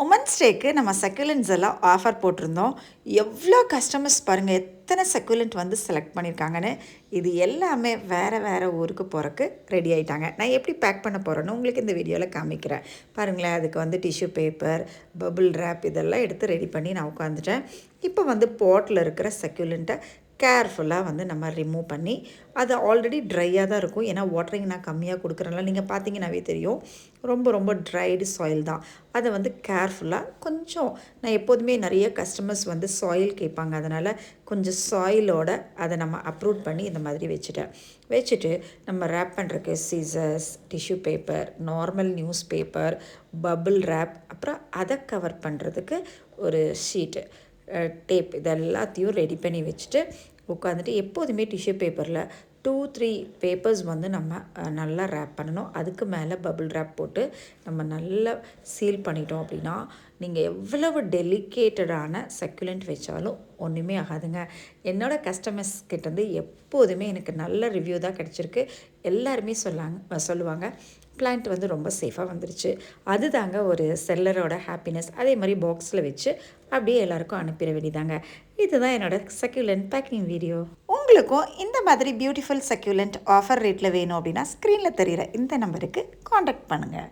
Women's டேக்கு நம்ம சக்குலண்ட்ஸ் எல்லாம் offer போட்டிருந்தோம். எவ்வளோ கஸ்டமர்ஸ் பாருங்கள், எத்தனை சக்குலண்ட் வந்து செலக்ட் பண்ணியிருக்காங்கன்னு. இது எல்லாமே வேறு வேறு ஊருக்கு போகிறக்கு ரெடி ஆகிட்டாங்க. நான் எப்படி பேக் பண்ண போகிறேன்னு உங்களுக்கு இந்த வீடியோவில் காமிக்கிறேன் பாருங்களேன். அதுக்கு வந்து டிஷ்யூ பேப்பர், பபுள் ரேப் இதெல்லாம் எடுத்து ரெடி பண்ணி நான் உட்காந்துட்டேன். இப்போ வந்து பாட்டில் இருக்கிற சக்குலண்ட்டை கேர்ஃபுல்லாக வந்து நம்ம ரிமூவ் பண்ணி, அது ஆல்ரெடி ட்ரையாக தான் இருக்கும். ஏன்னா வாட்டரிங் நான் கம்மியாக கொடுக்குறேனால நீங்கள் பார்த்தீங்கன்னாவே தெரியும், ரொம்ப ரொம்ப ட்ரைடு சாயில் தான். அதை வந்து கேர்ஃபுல்லாக கொஞ்சம், நான் எப்போதுமே நிறைய கஸ்டமர்ஸ் வந்து சாயில் கேட்பாங்க, அதனால் கொஞ்சம் சாயிலோடு அதை நம்ம அப்ரூவ் பண்ணி இந்த மாதிரி வச்சுட்டு நம்ம ரேப் பண்ணுறக்கு scissors, tissue paper, normal newspaper, bubble wrap, அப்புறம் அதை கவர் பண்ணுறதுக்கு ஒரு ஷீட்டு, டேப், இது எல்லாத்தையும் ரெடி பண்ணி வச்சுட்டு உட்காந்துட்டு, எப்போதுமே டிஷ்யூ பேப்பரில் 2-3 பேப்பர்ஸ் வந்து நம்ம நல்லா ரேப் பண்ணணும். அதுக்கு மேலே பபுள் ரேப் போட்டு நம்ம நல்லா சீல் பண்ணிட்டோம் அப்படின்னா, நீங்கள் எவ்வளவு டெலிகேட்டடான சக்குலண்ட் வச்சாலும் ஒன்றுமே ஆகாதுங்க. என்னோடய கஸ்டமர்ஸ் கிட்டேருந்து எப்போதுமே எனக்கு நல்ல ரிவ்யூ தான் கிடச்சிருக்கு. எல்லாருமே சொல்லுவாங்க பிளான்ட் வந்து ரொம்ப சேஃபாக வந்துருச்சு. அதுதாங்க ஒரு செல்லரோட ஹாப்பினஸ். அதே மாதிரி பாக்ஸில் வச்சு அப்படியே எல்லாருக்கும் அனுப்பிட வேண்டியதாங்க. இதுதான் என்னோடய சக்யூலண்ட் பேக்கிங் வீடியோ. உங்களுக்கும் இந்த மாதிரி பியூட்டிஃபுல் சக்யூலண்ட் ஆஃபர் ரேட்டில் வேணும் அப்படின்னா ஸ்க்ரீனில் தெரிகிற இந்த நம்பருக்கு காண்டாக்ட் பண்ணுங்கள்.